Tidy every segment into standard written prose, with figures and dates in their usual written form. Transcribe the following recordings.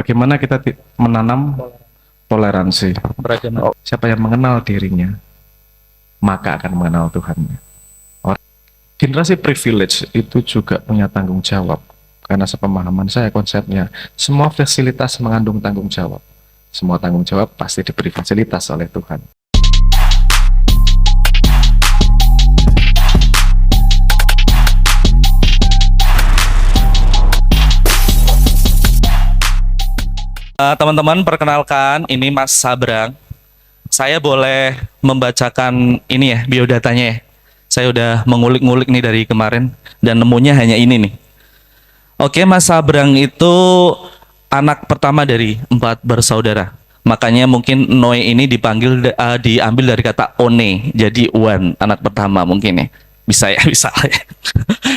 Bagaimana kita menanam toleransi? Beragama. Siapa yang mengenal dirinya, maka akan mengenal Tuhannya. Generasi privilege itu juga punya tanggung jawab. Karena sepemahaman saya konsepnya, semua fasilitas mengandung tanggung jawab. Semua tanggung jawab pasti diberi fasilitas oleh Tuhan. Teman-teman, perkenalkan, ini Mas Sabrang. Saya boleh membacakan ini ya, biodatanya ya. Saya udah mengulik-ngulik nih dari kemarin dan nemunya hanya ini nih. Oke, Mas Sabrang itu anak pertama dari 4 bersaudara. Makanya mungkin Noe ini diambil dari kata one, jadi One, anak pertama mungkin ya. Bisa ya, bisa ya.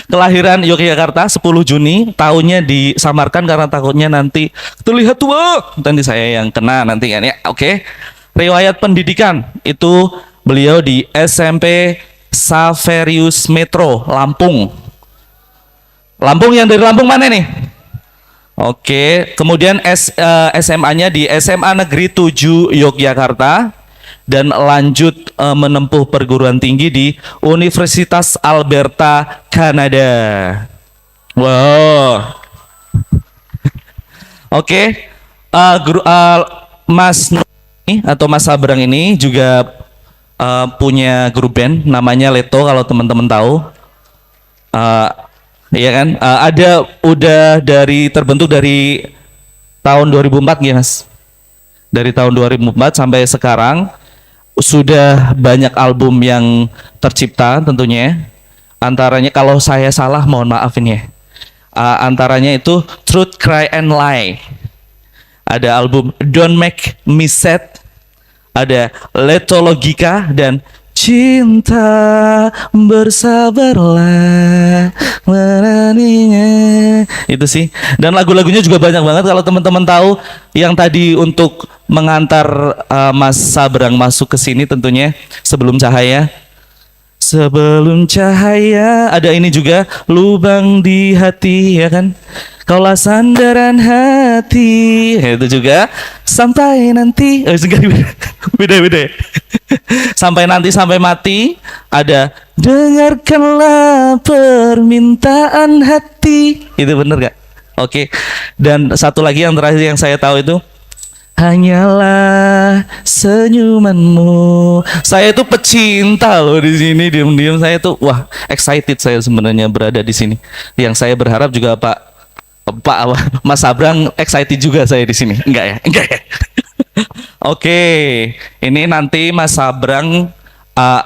Kelahiran Yogyakarta 10 Juni, tahunnya disamarkan karena takutnya nanti terlihat tua. Nanti saya yang kena nanti kan ya. Oke. Riwayat pendidikan itu beliau di SMP Saverius Metro, Lampung. Lampung, yang dari Lampung mana nih? Oke, kemudian SMA-nya di SMA Negeri 7 Yogyakarta dan lanjut menempuh perguruan tinggi di Universitas Alberta, Kanada. Wow. Oke, Mas atau Mas Sabrang ini juga punya grup band namanya Leto, kalau teman-teman tahu. Iya kan? Udah terbentuk dari tahun 2004 ya Mas. Dari tahun 2004 sampai sekarang sudah banyak album yang tercipta tentunya. Antaranya, kalau saya salah mohon maaf ini ya. Antaranya itu Truth, Cry and Lie. Ada album Don't Make Me Sad, ada Letologika, dan Cinta Bersabarlah menaninya. Itu sih. Dan lagu-lagunya juga banyak banget. Kalau teman-teman tahu yang tadi untuk mengantar Mas Sabrang masuk ke sini tentunya Sebelum Cahaya. Sebelum Cahaya, ada ini juga Lubang di Hati, ya kan? Kaulah sandaran hati, itu juga Sampai Nanti. Beda-beda. Sampai Nanti Sampai Mati. Ada Dengarkanlah Permintaan Hati. Itu bener gak? Oke. Dan satu lagi yang terakhir yang saya tahu itu Hanyalah senyumanmu. Saya itu pecinta loh di sini, diam-diam saya tuh wah excited saya sebenarnya berada di sini. Yang saya berharap juga Mas Sabrang excited juga saya di sini. Enggak ya? Enggak ya? Oke, ini nanti Mas Sabrang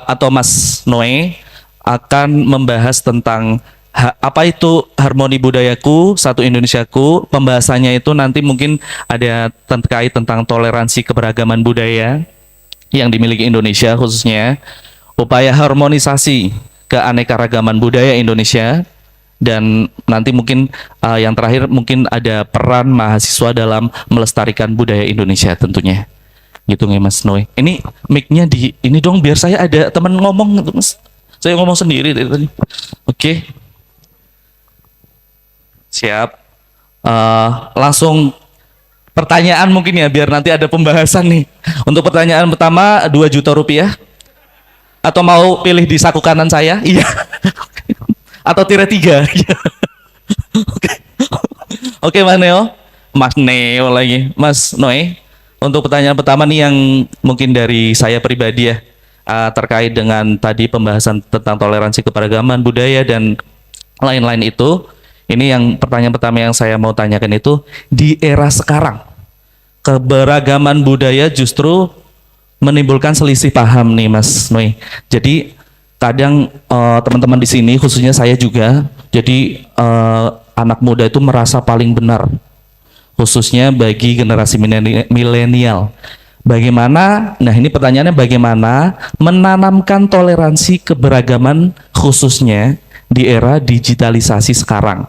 atau Mas Noe akan membahas tentang apa itu harmoni budayaku, satu Indonesiaku. Pembahasannya itu nanti mungkin ada terkait tentang toleransi keberagaman budaya yang dimiliki Indonesia, khususnya upaya harmonisasi keanekaragaman budaya Indonesia, dan nanti mungkin yang terakhir mungkin ada peran mahasiswa dalam melestarikan budaya Indonesia tentunya. Gitu nih Mas Noe. Ini mic-nya di ini dong biar saya ada teman ngomong gitu Mas. Saya ngomong sendiri dari tadi. Oke. Siap. Langsung pertanyaan mungkin ya, biar nanti ada pembahasan nih. Untuk pertanyaan pertama 2 juta rupiah. Atau mau pilih di saku kanan saya? Iya. Atau tirai 3. Oke. Oke Mas Neo. Mas Neo lagi. Mas Noe. Untuk pertanyaan pertama nih yang mungkin dari saya pribadi ya. Terkait dengan tadi pembahasan tentang toleransi keberagaman budaya dan lain-lain itu. Ini yang pertanyaan pertama yang saya mau tanyakan itu, di era sekarang keberagaman budaya justru menimbulkan selisih paham nih Mas Noe. Jadi kadang teman-teman di sini, khususnya saya juga, jadi anak muda itu merasa paling benar, khususnya bagi generasi milenial. Bagaimana? Nah ini pertanyaannya, bagaimana menanamkan toleransi keberagaman khususnya di era digitalisasi sekarang,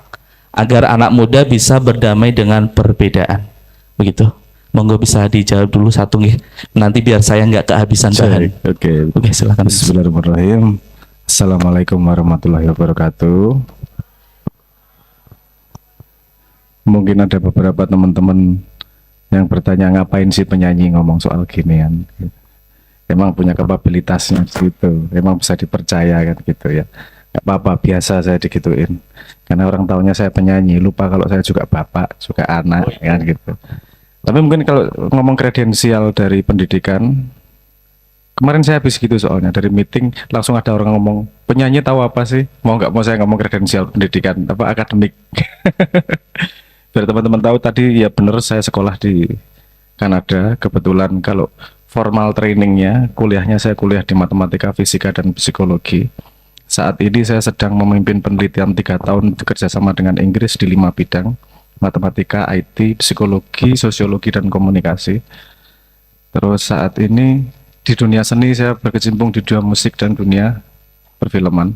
agar anak muda bisa berdamai dengan perbedaan. Begitu. Monggo bisa dijawab dulu satu nih. Nanti biar saya nggak kehabisan bahan. Oke, silakan. Bismillahirrahmanirrahim. Assalamualaikum warahmatullahi wabarakatuh. Mungkin ada beberapa teman-teman yang bertanya ngapain sih penyanyi ngomong soal ginian. Emang punya kapabilitasnya di situ, emang bisa dipercaya kan gitu ya. Nggak apa-apa, biasa saya digituin. Karena orang taunya saya penyanyi, lupa kalau saya juga bapak, juga anak, kan gitu. Tapi mungkin kalau ngomong kredensial dari pendidikan, kemarin saya habis gitu soalnya dari meeting langsung ada orang ngomong penyanyi tahu apa sih? Mau nggak mau saya ngomong kredensial pendidikan apa akademik. Biar teman-teman tahu tadi ya bener saya sekolah di Kanada. Kebetulan kalau formal trainingnya kuliahnya saya kuliah di matematika, fisika dan psikologi. Saat ini saya sedang memimpin penelitian 3 tahun bekerja sama dengan Inggris di 5 bidang: matematika, IT, psikologi, sosiologi dan komunikasi. Terus saat ini di dunia seni saya berkecimpung di dunia musik dan dunia perfilman.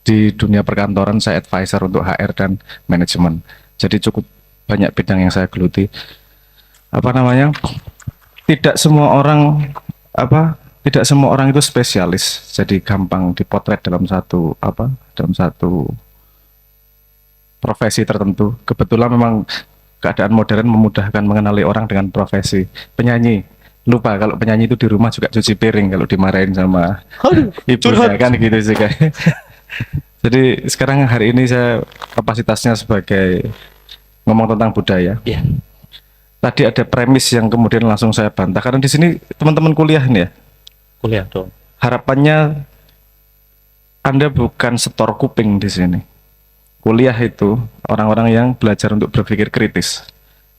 Di dunia perkantoran saya advisor untuk HR dan manajemen. Jadi cukup banyak bidang yang saya geluti. Apa namanya? Tidak semua orang tidak semua orang itu spesialis. Jadi gampang dipotret dalam satu profesi tertentu. Kebetulan memang keadaan modern memudahkan mengenali orang dengan profesi. Penyanyi, lupa kalau penyanyi itu di rumah juga cuci piring kalau dimarahin sama ibunya kan gitu sih kayak. Jadi sekarang hari ini saya kapasitasnya sebagai ngomong tentang budaya. Iya. Tadi ada premis yang kemudian langsung saya bantah karena di sini teman-teman kuliah nih ya. Kuliah dong. Harapannya Anda bukan setor kuping di sini. Kuliah itu orang-orang yang belajar untuk berpikir kritis.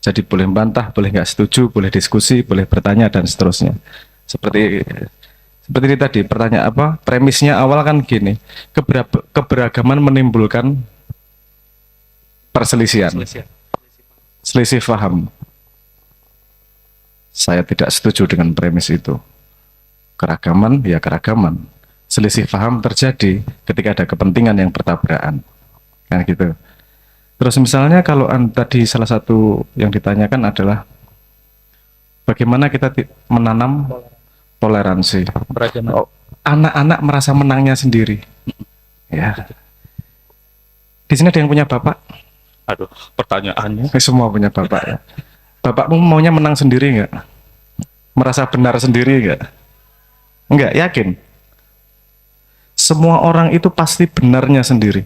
Jadi boleh bantah, boleh nggak setuju, boleh diskusi, boleh bertanya dan seterusnya. Seperti ini tadi pertanyaan premisnya awal kan gini, keberagaman menimbulkan perselisihan, selisih paham. Saya tidak setuju dengan premis itu. Keragaman ya keragaman, selisih paham terjadi ketika ada kepentingan yang bertabrakan, kan gitu. Terus misalnya kalau tadi salah satu yang ditanyakan adalah bagaimana kita menanam toleransi. Oh, anak-anak merasa menangnya sendiri. Ya. Di sini ada yang punya bapak? Aduh, pertanyaannya. Semua punya bapak ya. Bapakmu maunya menang sendiri nggak? Merasa benar sendiri nggak? Enggak, yakin? Semua orang itu pasti benarnya sendiri.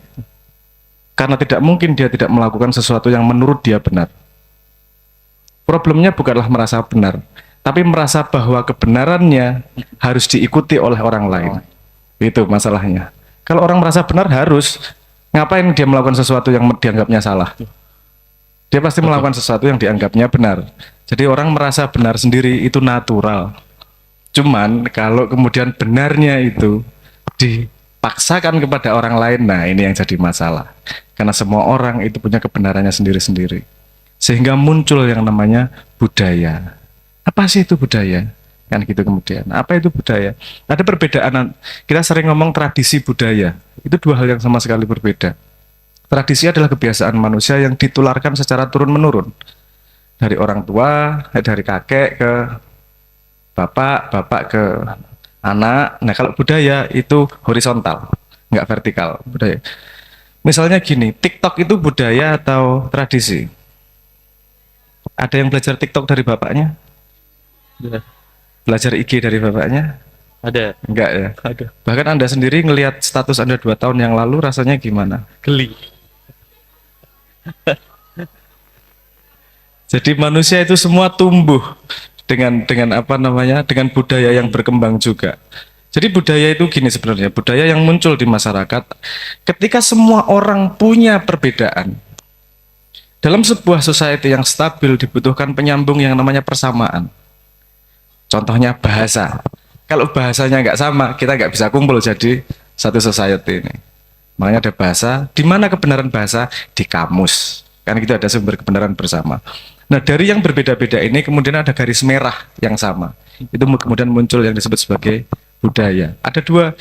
Karena tidak mungkin dia tidak melakukan sesuatu yang menurut dia benar. Problemnya bukanlah merasa benar, tapi merasa bahwa kebenarannya harus diikuti oleh orang lain. Itu masalahnya. Kalau orang merasa benar harus, ngapain dia melakukan sesuatu yang dianggapnya salah? Dia pasti melakukan sesuatu yang dianggapnya benar. Jadi orang merasa benar sendiri itu natural. Cuman kalau kemudian benarnya itu dipaksakan kepada orang lain, nah ini yang jadi masalah. Karena semua orang itu punya kebenarannya sendiri-sendiri. Sehingga muncul yang namanya budaya. Apa sih itu budaya? Kan gitu kemudian. Apa itu budaya? Ada perbedaan. Kita sering ngomong tradisi budaya. Itu dua hal yang sama sekali berbeda. Tradisi adalah kebiasaan manusia yang ditularkan secara turun-menurun. Dari orang tua, dari kakek ke bapak, bapak ke anak. Nah kalau budaya itu horizontal, nggak vertikal budaya. Misalnya gini, TikTok itu budaya atau tradisi? Ada yang belajar TikTok dari bapaknya? Belajar IG dari bapaknya? Ada. Enggak ya? Ada. Bahkan Anda sendiri ngelihat status Anda 2 tahun yang lalu rasanya gimana? Geli. Jadi manusia itu semua tumbuh dengan dengan budaya yang berkembang juga. Jadi budaya itu gini sebenarnya, budaya yang muncul di masyarakat ketika semua orang punya perbedaan. Dalam sebuah society yang stabil dibutuhkan penyambung yang namanya persamaan. Contohnya bahasa. Kalau bahasanya nggak sama, kita nggak bisa kumpul jadi satu society ini. Makanya ada bahasa. Di mana kebenaran bahasa? Di kamus. Kan gitu ada sumber kebenaran bersama. Nah dari yang berbeda-beda ini kemudian ada garis merah yang sama. Itu kemudian muncul yang disebut sebagai budaya. Ada dua.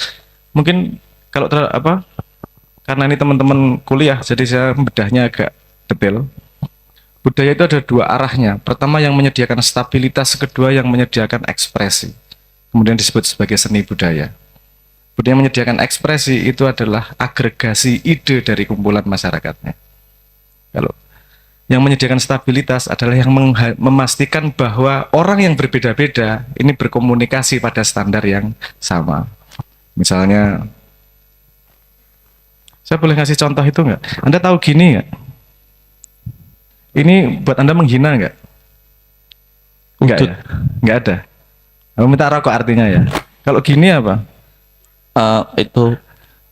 Mungkin kalau karena ini teman-teman kuliah, jadi saya membedahnya agak detail. Budaya itu ada dua arahnya. Pertama yang menyediakan stabilitas, kedua yang menyediakan ekspresi. Kemudian disebut sebagai seni budaya. Budaya yang menyediakan ekspresi itu adalah agregasi ide dari kumpulan masyarakatnya. Yang menyediakan stabilitas adalah yang memastikan bahwa orang yang berbeda-beda ini berkomunikasi pada standar yang sama. Misalnya, saya boleh kasih contoh itu nggak? Anda tahu gini nggak? Ini buat Anda menghina nggak? Nggak Udut. ya? Nggak ada. Aku minta rokok artinya ya. Kalau gini apa? Itu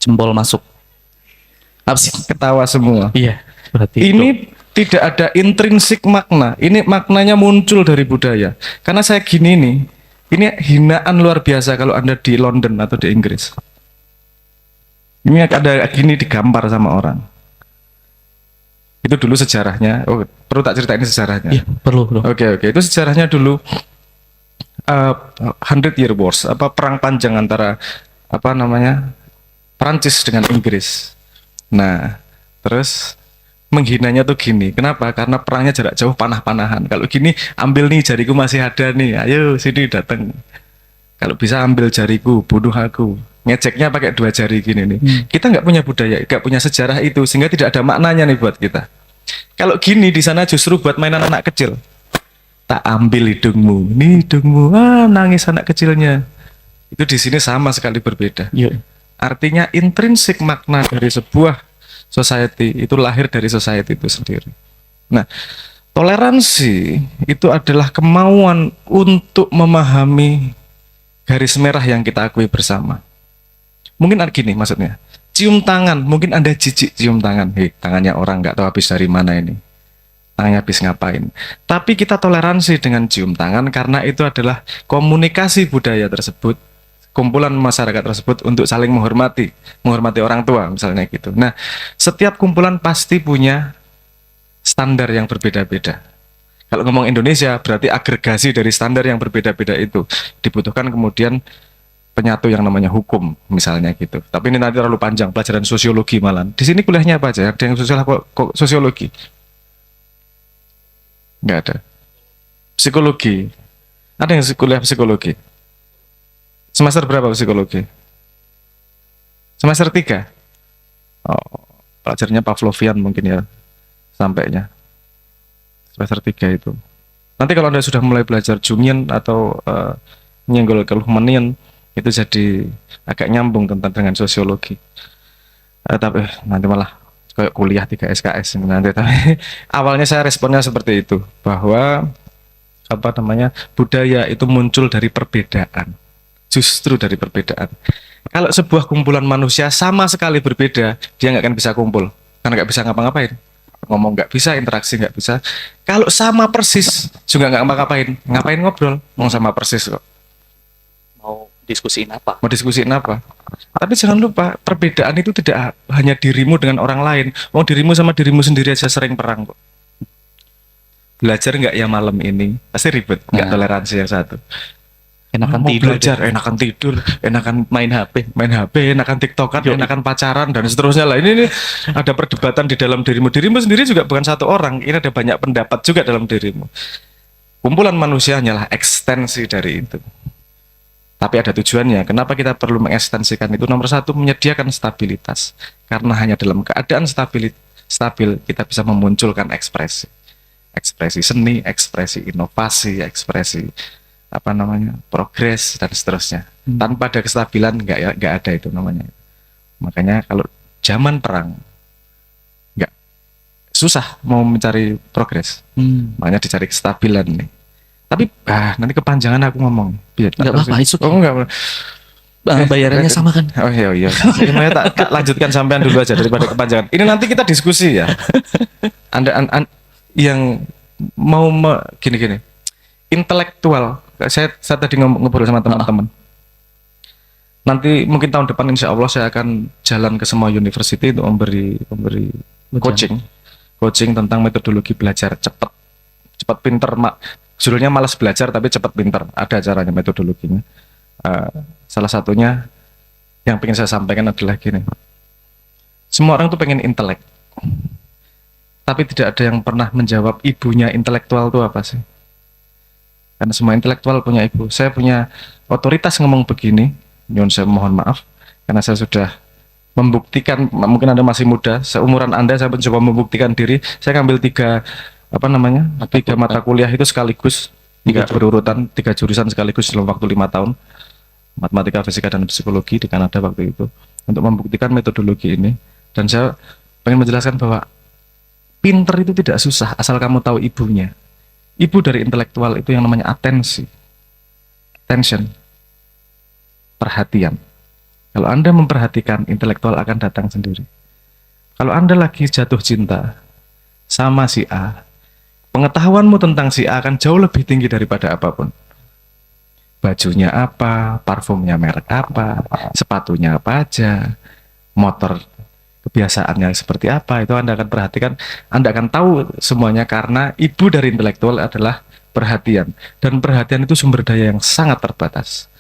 jempol masuk. Apa sih? Ketawa semua. Iya, berarti Ini tidak ada intrinsik makna. Ini maknanya muncul dari budaya. Karena saya gini nih, ini hinaan luar biasa kalau Anda di London atau di Inggris. Ini ada gini digambar sama orang. Itu dulu sejarahnya. Oh, perlu tak ceritain sejarahnya? Iya, perlu, bro. Oke. Itu sejarahnya dulu 100 Year Wars, perang panjang antara Perancis dengan Inggris. Nah, terus menghinanya tuh gini. Kenapa? Karena perangnya jarak jauh, panah-panahan. Kalau gini, ambil nih jariku masih ada nih. Ayo sini datang. Kalau bisa ambil jariku, bunuh aku. Ngejeknya pakai 2 jari gini nih. Kita nggak punya budaya, nggak punya sejarah itu, sehingga tidak ada maknanya nih buat kita. Kalau gini di sana justru buat mainan anak kecil. Tak ambil hidungmu, nih hidungmu, nangis anak kecilnya. Itu di sini sama sekali berbeda. Iya. Artinya intrinsik makna dari sebuah society itu lahir dari society itu sendiri. Nah, toleransi itu adalah kemauan untuk memahami garis merah yang kita akui bersama. Mungkin gini maksudnya, cium tangan, mungkin Anda jijik cium tangan. Tangannya orang nggak tahu habis dari mana ini. Tangannya habis ngapain. Tapi kita toleransi dengan cium tangan karena itu adalah komunikasi budaya tersebut, kumpulan masyarakat tersebut untuk saling menghormati orang tua misalnya gitu. Nah, setiap kumpulan pasti punya standar yang berbeda-beda. Kalau ngomong Indonesia berarti agregasi dari standar yang berbeda-beda itu dibutuhkan kemudian penyatu yang namanya hukum misalnya gitu. Tapi ini nanti terlalu panjang pelajaran sosiologi malah. Di sini kuliahnya apa aja? Ada yang sosiologi? Nggak ada. Psikologi? Ada yang kuliah psikologi? Semester berapa psikologi? Semester 3? Oh, pelajarannya Pavlovian mungkin ya sampainya. Semester 3 itu. Nanti kalau Anda sudah mulai belajar Jungian atau nyenggol Kahneman itu jadi agak nyambung dengan sosiologi. Tapi nanti malah kayak kuliah 3 SKS nanti. Tapi awalnya saya responnya seperti itu, bahwa budaya itu muncul dari perbedaan. Justru dari perbedaan. Kalau sebuah kumpulan manusia sama sekali berbeda, dia nggak akan bisa kumpul karena nggak bisa ngapa-ngapain. Ngomong nggak bisa, interaksi nggak bisa. Kalau sama persis juga nggak ngapa-ngapain. Ngapain ngobrol? Mau sama persis kok. Mau diskusiin apa? Mau diskusiin apa? Tapi jangan lupa, perbedaan itu tidak hanya dirimu dengan orang lain. Mau dirimu sama dirimu sendiri aja sering perang kok. Belajar nggak ya malam ini? Pasti ribet, nggak toleransi yang satu. Enakan Mau tidur, belajar, enakan tidur, enakan main HP, enakan TikTokan, enakan pacaran dan seterusnya lah. Ini ada perdebatan di dalam dirimu. Dirimu sendiri juga bukan satu orang. Ini ada banyak pendapat juga dalam dirimu. Kumpulan manusia hanyalah ekstensi dari itu. Tapi ada tujuannya. Kenapa kita perlu mengekstensikan itu? Nomor 1, menyediakan stabilitas. Karena hanya dalam keadaan stabil kita bisa memunculkan ekspresi. Ekspresi seni, ekspresi inovasi, ekspresi progres dan seterusnya. Tanpa ada kestabilan nggak ada itu namanya. Makanya kalau zaman perang nggak susah mau mencari progres. Makanya dicari kestabilan nih. Tapi nanti kepanjangan aku ngomong. Nggak apa-apa, itu. Oh nggak. Bayarannya sama kan? Oh iya. Sebenarnya tak lanjutkan sampean dulu aja daripada kepanjangan. Ini nanti kita diskusi ya. Anda yang mau gini. Intelektual. Saya tadi ngobrol sama teman-teman. Nanti mungkin tahun depan insya Allah saya akan jalan ke semua university untuk memberi coaching tentang metodologi belajar cepat pinter. Judulnya malas belajar tapi cepat pinter. Ada caranya metodologinya. Salah satunya yang pengen saya sampaikan adalah gini. Semua orang tuh pengen intelek, tapi tidak ada yang pernah menjawab ibunya intelektual itu apa sih? Karena semua intelektual punya ibu. Saya punya otoritas ngomong begini, nyun saya mohon maaf, karena saya sudah membuktikan, mungkin Anda masih muda, seumuran Anda saya mencoba membuktikan diri, saya ngambil tiga mata kuliah itu sekaligus, tiga berurutan, tiga jurusan sekaligus dalam waktu 5 tahun, matematika, fisika, dan psikologi di Kanada waktu itu, untuk membuktikan metodologi ini. Dan saya pengen menjelaskan bahwa pinter itu tidak susah asal kamu tahu ibunya. Ibu dari intelektual itu yang namanya attention, perhatian. Kalau Anda memperhatikan, intelektual akan datang sendiri. Kalau Anda lagi jatuh cinta sama si A, pengetahuanmu tentang si A akan jauh lebih tinggi daripada apapun. Bajunya apa, parfumnya merek apa, sepatunya apa aja, motor kebiasaannya seperti apa, itu Anda akan perhatikan, Anda akan tahu semuanya, karena ibu dari intelektual adalah perhatian. Dan perhatian itu sumber daya yang sangat terbatas.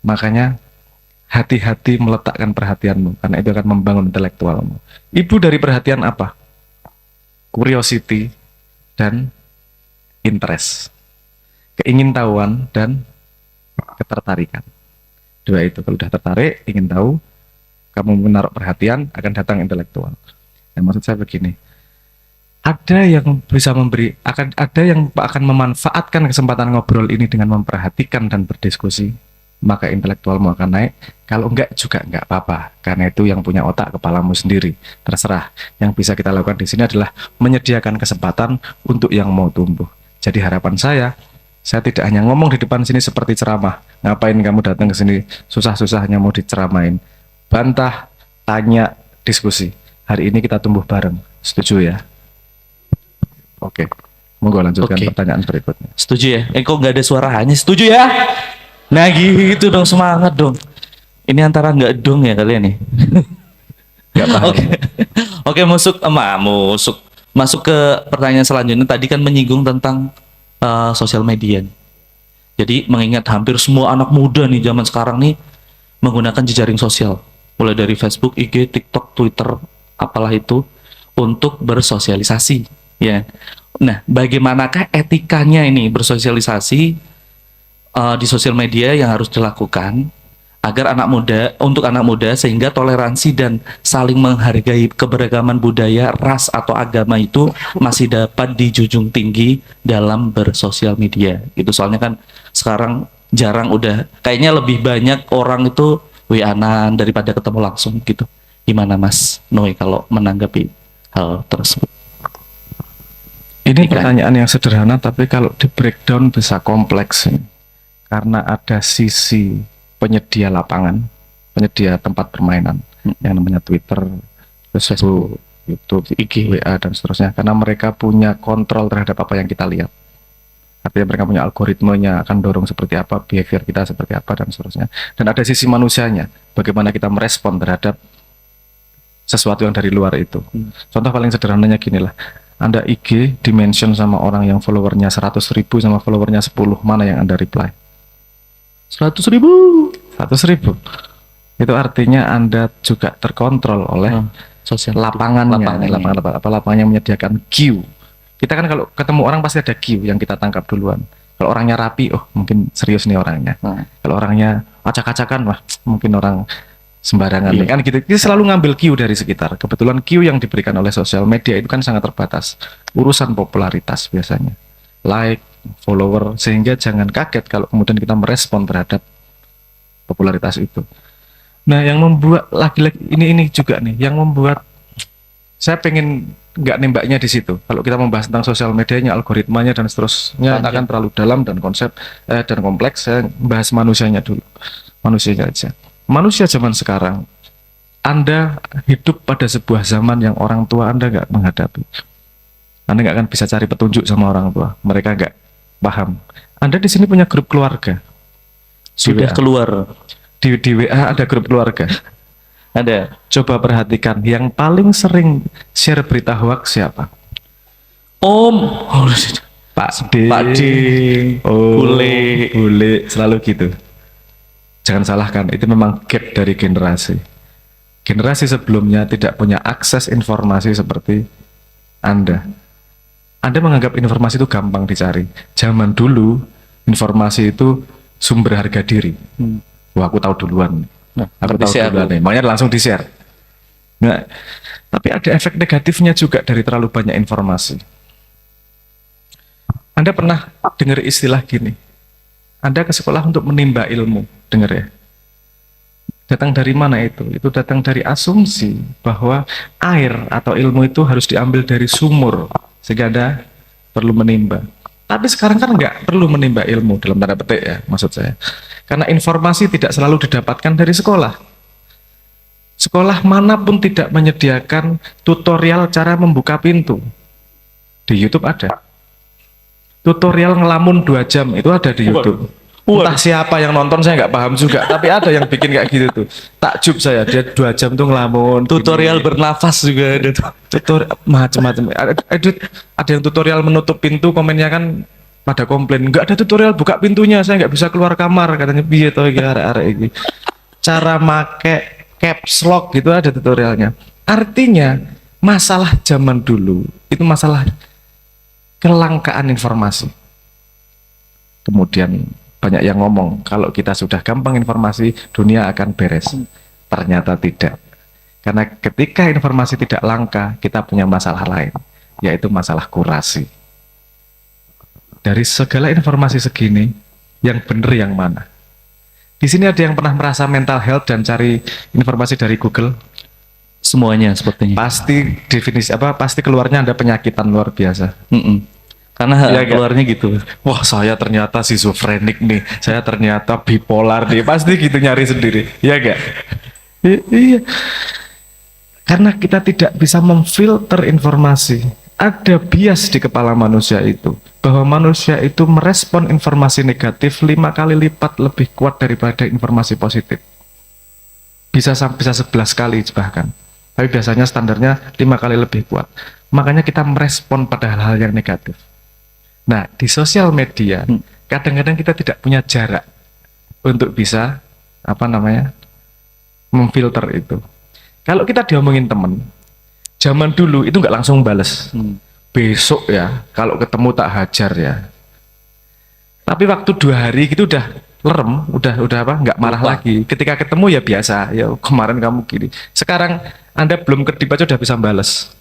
Makanya hati-hati meletakkan perhatianmu, karena itu akan membangun intelektualmu. Ibu dari perhatian apa? Curiosity dan interest. Keingintahuan dan ketertarikan. Dua itu, kalau udah tertarik, ingin tahu, kamu menaruh perhatian, akan datang intelektual. Nah, maksud saya begini, ada yang bisa memberi, ada yang akan memanfaatkan kesempatan ngobrol ini dengan memperhatikan dan berdiskusi, maka intelektualmu akan naik. Kalau enggak juga enggak apa-apa, karena itu yang punya otak kepalamu sendiri, terserah. Yang bisa kita lakukan di sini adalah menyediakan kesempatan untuk yang mau tumbuh. Jadi harapan saya tidak hanya ngomong di depan sini seperti ceramah. Ngapain kamu datang ke sini susah-susahnya mau diceramain? Bantah, tanya, diskusi. Hari ini kita tumbuh bareng. Setuju ya? Oke. Monggo lanjutkan pertanyaan berikutnya. Setuju ya? Kok nggak ada suaranya? Setuju ya? Nah gitu dong, semangat dong. Ini antara nggak dong ya kalian nih. Nggak paham. Oke, masuk ke pertanyaan selanjutnya. Tadi kan menyinggung tentang sosial media. Jadi mengingat hampir semua anak muda nih zaman sekarang nih menggunakan jejaring sosial, mulai dari Facebook, IG, TikTok, Twitter, apalah itu, untuk bersosialisasi, ya. Nah, bagaimanakah etikanya ini bersosialisasi di sosial media yang harus dilakukan agar untuk anak muda sehingga toleransi dan saling menghargai keberagaman budaya, ras atau agama itu masih dapat dijunjung tinggi dalam bersosial media. Itu soalnya kan sekarang jarang, udah kayaknya lebih banyak orang itu WA-an daripada ketemu langsung gitu. Gimana Mas Noe kalau menanggapi hal tersebut? Ini pertanyaan yang sederhana, tapi kalau di breakdown bisa kompleks ini. Karena ada sisi penyedia lapangan, penyedia tempat permainan, yang namanya Twitter, Facebook, YouTube, IG, WA, dan seterusnya. Karena mereka punya kontrol terhadap apa yang kita lihat. Artinya mereka punya algoritmenya, akan dorong seperti apa, behavior kita seperti apa, dan seterusnya. Dan ada sisi manusianya, bagaimana kita merespon terhadap sesuatu yang dari luar itu. Contoh paling sederhananya gini lah, Anda IG dimension sama orang yang followernya 100.000 sama followernya 10, mana yang Anda reply? 100.000. Itu artinya Anda juga terkontrol oleh sosial lapangannya yang menyediakan queue. Kita kan kalau ketemu orang pasti ada queue yang kita tangkap duluan. Kalau orangnya rapi, oh mungkin serius nih orangnya. Kalau orangnya acak-acakan, wah mungkin orang sembarangan nih. Kan gitu. Kita selalu ngambil queue dari sekitar. Kebetulan queue yang diberikan oleh sosial media itu kan sangat terbatas. Urusan popularitas biasanya, like, follower, sehingga jangan kaget kalau kemudian kita merespon terhadap popularitas itu. Nah, yang membuat lagi-lagi ini juga nih, yang membuat saya pengen nggak nembaknya di situ. Kalau kita membahas tentang sosial medianya, algoritmanya dan seterusnya akan terlalu dalam dan dan kompleks. Saya bahas manusianya dulu, manusianya aja. Manusia zaman sekarang, Anda hidup pada sebuah zaman yang orang tua Anda nggak menghadapi. Anda nggak akan bisa cari petunjuk sama orang tua. Mereka nggak paham. Anda di sini punya grup keluarga. Sudah keluar. Di WA ada grup keluarga. Ada. Coba perhatikan, yang paling sering share berita hoax siapa? Om. Pak D. Bule. Selalu gitu. Jangan salahkan, itu memang gap dari generasi. Generasi sebelumnya tidak punya akses informasi seperti Anda. Anda menganggap informasi itu gampang dicari. Zaman dulu, informasi itu sumber harga diri. Wah, aku tahu duluan. Aku tahu duluan nih. Makanya langsung di-share. Nah, tapi ada efek negatifnya juga dari terlalu banyak informasi. Anda pernah dengar istilah gini, Anda ke sekolah untuk menimba ilmu, dengar ya? Datang dari mana itu? Itu datang dari asumsi bahwa air atau ilmu itu harus diambil dari sumur, sehingga Anda perlu menimba. Tapi sekarang kan nggak perlu menimba ilmu dalam tanda petik ya, maksud saya. Karena informasi tidak selalu didapatkan dari sekolah. Sekolah manapun tidak menyediakan tutorial cara membuka pintu. Di YouTube ada. Tutorial ngelamun 2 jam itu ada di YouTube. Entah siapa yang nonton saya nggak paham juga, tapi ada yang bikin kayak gitu tuh. Takjub saya, dia 2 jam tuh ngelamun. Tutorial bernafas juga ada tuh. Tutorial macam-macam. Ada yang tutorial menutup pintu, komennya kan pada komplain, nggak ada tutorial buka pintunya, saya nggak bisa keluar kamar, katanya piye to iki arek-arek iki. Cara make caps lock gitu ada tutorialnya. Artinya masalah zaman dulu itu masalah kelangkaan informasi. Kemudian banyak yang ngomong kalau kita sudah gampang informasi dunia akan beres. Ternyata tidak. Karena ketika informasi tidak langka, kita punya masalah lain, yaitu masalah kurasi. Dari segala informasi segini, yang benar yang mana? Di sini ada yang pernah merasa mental health dan cari informasi dari Google? Semuanya sepertinya. Pasti definisi apa? Pasti keluarnya ada penyakitan luar biasa. Karena Iya, keluarnya gitu. Wah, saya ternyata schizofrenik nih. Saya ternyata bipolar nih. Pasti gitu nyari sendiri. Iya gak? Iya. Karena kita tidak bisa memfilter informasi. Ada bias di kepala manusia itu. Bahwa manusia itu merespon informasi negatif 5 kali lipat lebih kuat daripada informasi positif. Bisa sampai 11 kali bahkan. Tapi biasanya standarnya 5 kali lebih kuat. Makanya kita merespon pada hal-hal yang negatif. Nah, di sosial media kadang-kadang kita tidak punya jarak untuk bisa memfilter itu. Kalau kita diomongin temen, zaman dulu itu nggak langsung bales. Besok ya, kalau ketemu tak hajar ya. Tapi waktu 2 hari gitu udah lerem, udah nggak marah lagi. Ketika ketemu ya biasa, ya kemarin kamu gini. Sekarang Anda belum kedip aja udah bisa bales.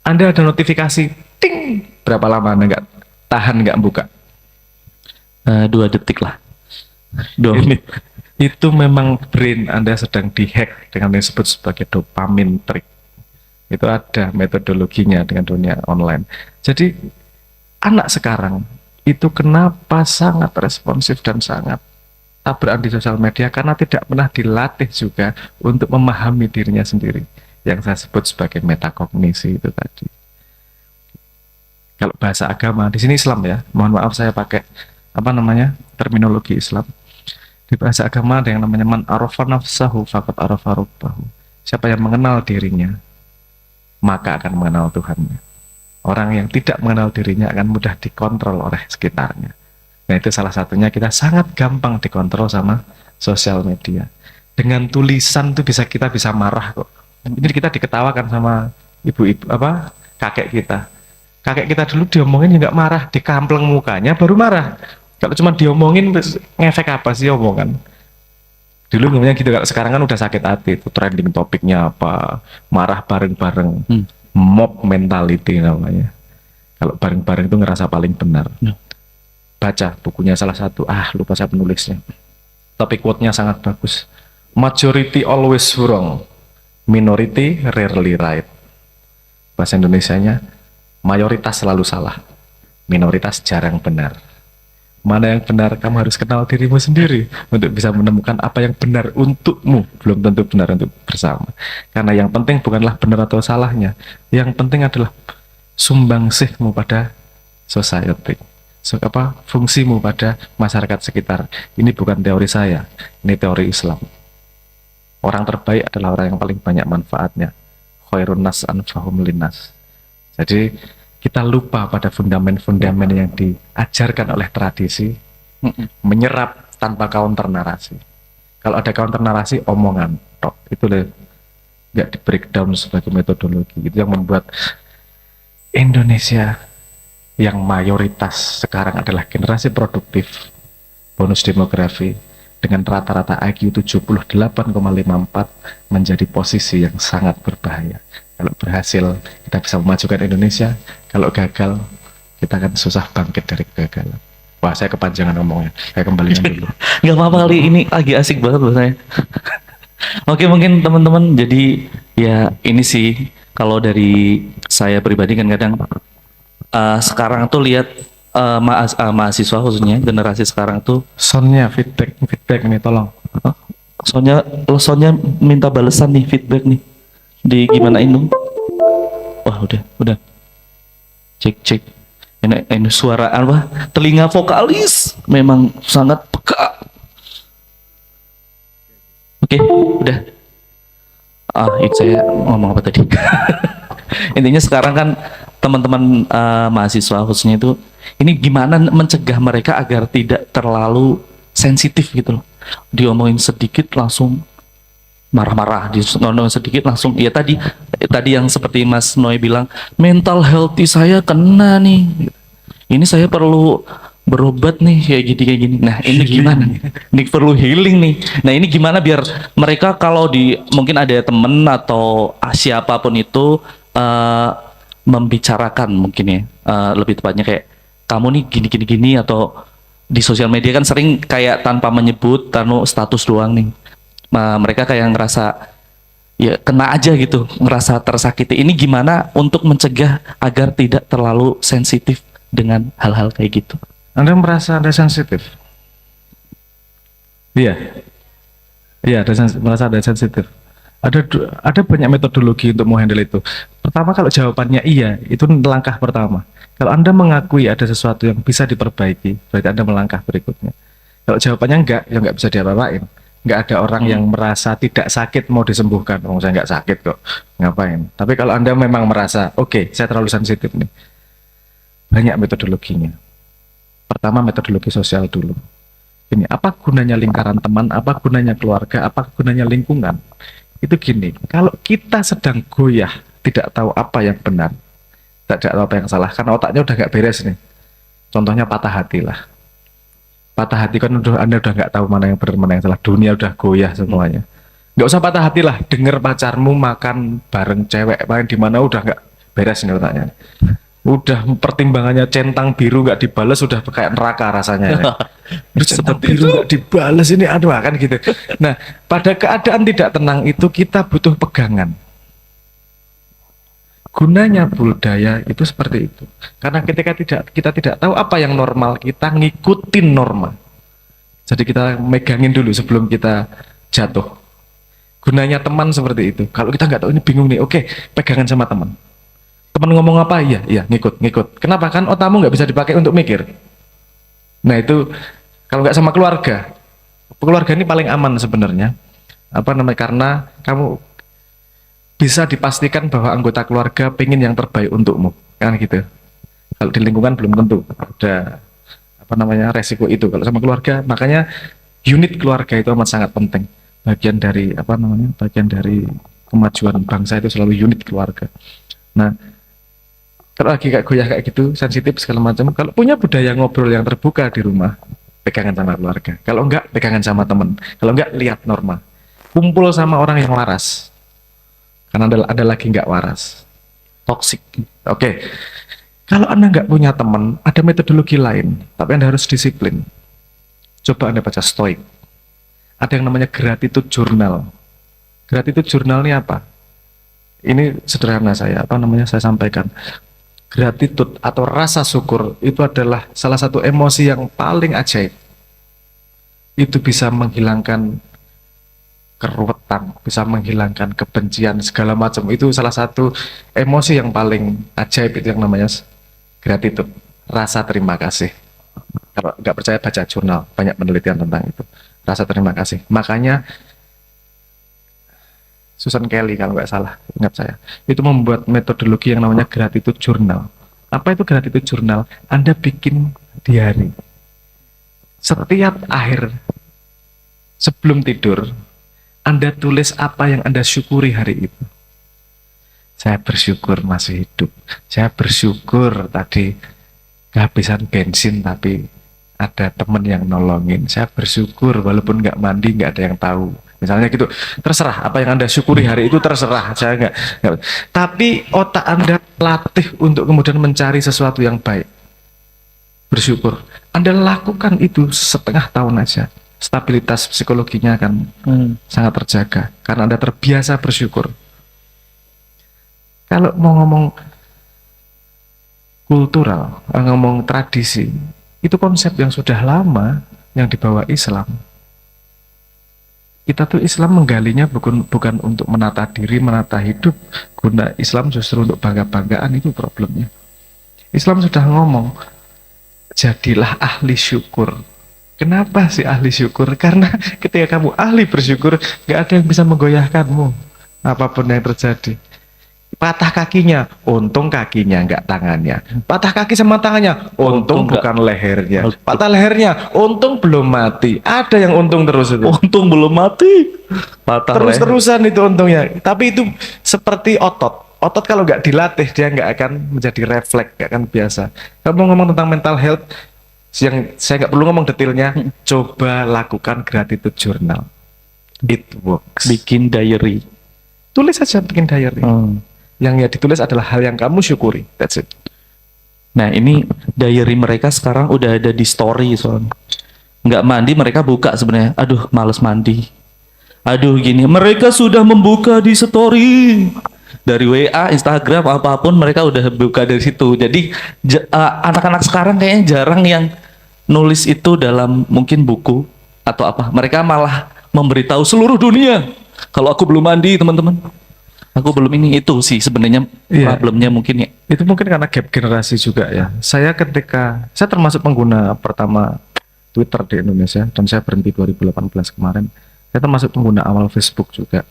Anda ada notifikasi, ting, berapa lama Anda nggak tahan nggak buka? 2 detik lah. Ini itu memang brain Anda sedang dihack dengan yang disebut sebagai dopamine trick. Itu ada metodologinya dengan dunia online. Jadi anak sekarang itu kenapa sangat responsif dan sangat tabrakan di sosial media karena tidak pernah dilatih juga untuk memahami dirinya sendiri. Yang saya sebut sebagai metakognisi itu tadi. Kalau bahasa agama di sini Islam ya, mohon maaf saya pakai terminologi Islam. Di bahasa agama ada yang namanya man arafa nafsahu faqad arafa rabbahu. Siapa yang mengenal dirinya, maka akan mengenal Tuhannya. Orang yang tidak mengenal dirinya akan mudah dikontrol oleh sekitarnya. Nah, itu salah satunya kita sangat gampang dikontrol sama sosial media. Dengan tulisan tuh kita bisa marah kok. Ini kita diketawakan sama ibu-ibu kakek kita. Kakek kita dulu diomongin nggak marah, dikampleng mukanya baru marah. Kalau cuma diomongin ngefek apa sih omongan? Dulu ngomongnya gitu, kalau sekarang kan udah sakit hati, itu trending topiknya apa, marah bareng-bareng, mob mentality namanya. Kalau bareng-bareng itu ngerasa paling benar. Baca bukunya salah satu, lupa saya penulisnya. Tapi quote-nya sangat bagus. Majority always wrong, minority rarely right. Bahasa Indonesianya, mayoritas selalu salah, minoritas jarang benar. Mana yang benar, kamu harus kenal dirimu sendiri untuk bisa menemukan apa yang benar untukmu, belum tentu benar untuk bersama. Karena yang penting bukanlah benar atau salahnya, yang penting adalah sumbangsihmu pada society, fungsimu pada masyarakat sekitar. Ini bukan teori saya, ini teori Islam. Orang terbaik adalah orang yang paling banyak manfaatnya. Khairun nas anfahum linnas. Jadi kita lupa pada fundamen-fundamen yang diajarkan oleh tradisi, menyerap tanpa counter narasi. Kalau ada counter narasi, omongan tok, itu nggak di breakdown sebagai metodologi. Itu yang membuat Indonesia yang mayoritas sekarang adalah generasi produktif, bonus demografi, dengan rata-rata IQ 78,54 menjadi posisi yang sangat berbahaya. Kalau berhasil, kita bisa memajukan Indonesia. Kalau gagal, kita akan susah bangkit dari kegagalan. Wah, saya kepanjangan ngomongnya. Saya kembalikan dulu. Nggak apa-apa kali, ini lagi asik banget loh saya. Oke, mungkin teman-teman, jadi ya ini sih kalau dari saya pribadi kan kadang sekarang tuh lihat mahasiswa khususnya generasi sekarang tuh Soundnya feedback nih, tolong. soalnya minta balasan nih, feedback nih, di gimanain dong. Wah, udah cek ini suara apa, telinga vokalis memang sangat peka. Oke, udah. Itu saya ngomong apa tadi? Intinya sekarang kan teman-teman mahasiswa khususnya itu, ini gimana mencegah mereka agar tidak terlalu sensitif gitu loh. Diomongin sedikit langsung marah-marah, ngomongin sedikit langsung, ya tadi yang seperti Mas Noe bilang, mental healthy saya kena nih. Ini saya perlu berobat nih kayak gini. Nah, ini gimana? Ini perlu healing nih. Nah, ini gimana biar mereka kalau mungkin ada temen atau siapapun itu membicarakan mungkin ya, lebih tepatnya kayak kamu nih gini atau di sosial media kan sering kayak tanpa menyebut status doang nih. Mereka kayak ngerasa ya kena aja gitu, ngerasa tersakiti. Ini gimana untuk mencegah agar tidak terlalu sensitif dengan hal-hal kayak gitu? Anda merasa Anda sensitif? Iya. Iya, merasa Anda sensitif. Ada banyak metodologi untuk menghandle itu. Pertama, kalau jawabannya iya, itu langkah pertama. Kalau Anda mengakui ada sesuatu yang bisa diperbaiki, berarti Anda melangkah berikutnya. Kalau jawabannya enggak, ya enggak bisa diapa-apain. Enggak ada orang yang merasa tidak sakit mau disembuhkan. Oh, saya enggak sakit kok, ngapain? Tapi kalau Anda memang merasa, oke, saya terlalu sensitif nih, banyak metodologinya. Pertama, metodologi sosial dulu. Ini apa gunanya lingkaran teman, apa gunanya keluarga, apa gunanya lingkungan. Itu gini, kalau kita sedang goyah, tidak tahu apa yang benar, tidak tahu apa yang salah, karena otaknya udah nggak beres nih. Contohnya patah hati lah. Patah hati kan Anda udah nggak tahu mana yang benar, mana yang salah. Dunia udah goyah semuanya. Nggak usah patah hati lah, denger pacarmu makan bareng cewek, main di mana udah nggak beres nih otaknya. Udah pertimbangannya centang biru nggak dibales, udah kayak neraka rasanya. Centang biru nggak dibales ini, aduh kan gitu. Nah, pada keadaan tidak tenang itu kita butuh pegangan. Gunanya budaya itu seperti itu. Karena ketika kita tidak tahu apa yang normal, kita ngikutin norma. Jadi kita megangin dulu sebelum kita jatuh. Gunanya teman seperti itu. Kalau kita nggak tahu, ini bingung nih, oke, pegangan sama teman. Teman ngomong apa? Iya, ngikut. Kenapa? Kan otakmu nggak bisa dipakai untuk mikir. Nah itu, kalau nggak sama keluarga ini paling aman sebenarnya. Karena kamu bisa dipastikan bahwa anggota keluarga pengen yang terbaik untukmu, kan gitu. Kalau di lingkungan belum tentu ada resiko itu. Kalau sama keluarga, makanya unit keluarga itu amat sangat penting. Bagian dari kemajuan bangsa itu selalu unit keluarga. Nah, kalau lagi kayak goyah kayak gitu, sensitif segala macam, kalau punya budaya ngobrol yang terbuka di rumah, pegangan sama keluarga. Kalau enggak, pegangan sama teman. Kalau enggak, lihat norma. Kumpul sama orang yang waras. Karena ada lagi nggak waras. Toxic. Oke. Kalau Anda nggak punya teman, ada metodologi lain, tapi Anda harus disiplin. Coba Anda baca Stoik. Ada yang namanya gratitude journal. Gratitude journal ini apa? Ini sederhana saya sampaikan. Gratitude atau rasa syukur itu adalah salah satu emosi yang paling ajaib. Itu bisa menghilangkan keruwetan, bisa menghilangkan kebencian segala macam. Itu salah satu emosi yang paling ajaib, itu yang namanya gratitude, rasa terima kasih. Kalau nggak percaya baca jurnal, banyak penelitian tentang itu, rasa terima kasih. Makanya Susan Kelly kalau nggak salah, ingat saya, itu membuat metodologi yang namanya gratitude journal. Apa itu gratitude journal? Anda bikin diary. Setiap akhir sebelum tidur, Anda tulis apa yang Anda syukuri hari itu. Saya bersyukur masih hidup. Saya bersyukur tadi kehabisan bensin tapi ada temen yang nolongin, saya bersyukur walaupun nggak mandi, nggak ada yang tahu. Misalnya gitu, terserah apa yang Anda syukuri hari itu terserah, saya nggak. Tapi otak Anda latih untuk kemudian mencari sesuatu yang baik, bersyukur. Anda lakukan itu setengah tahun aja, stabilitas psikologinya akan sangat terjaga karena Anda terbiasa bersyukur. Kalau mau ngomong kultural, ngomong tradisi, itu konsep yang sudah lama yang dibawa Islam. Kita tuh Islam menggalinya bukan untuk menata diri, menata hidup. Guna Islam justru untuk bangga-banggaan, itu problemnya. Islam sudah ngomong, jadilah ahli syukur. Kenapa sih ahli syukur? Karena ketika kamu ahli bersyukur, gak ada yang bisa menggoyahkanmu apapun yang terjadi. Patah kakinya, untung kakinya nggak tangannya. Patah kaki sama tangannya, untung bukan lehernya. Patah lehernya, untung belum mati. Ada yang untung terus itu. Untung belum mati. Patah Terus-terusan itu untungnya. Tapi itu seperti otot. Otot kalau nggak dilatih dia nggak akan menjadi refleks, nggak akan biasa. Kamu ngomong tentang mental health, yang saya nggak perlu ngomong detailnya. Coba lakukan gratitude journal. It works. Bikin diary. Tulis saja bikin diary. Yang ya ditulis adalah hal yang kamu syukuri. That's it. Nah ini diary mereka sekarang udah ada di story soalnya. Nggak mandi mereka buka sebenarnya. Aduh males mandi. Aduh gini. Mereka sudah membuka di story. Dari WA, Instagram, apapun mereka udah buka dari situ. Jadi anak-anak sekarang kayaknya jarang yang nulis itu dalam mungkin buku atau apa. Mereka malah memberitahu seluruh dunia. Kalau aku belum mandi teman-teman. Aku belum ini, itu sih sebenarnya problemnya mungkin ya. Itu mungkin karena gap generasi juga ya. Saya termasuk pengguna pertama Twitter di Indonesia dan saya berhenti 2018 kemarin. Saya termasuk pengguna awal Facebook juga.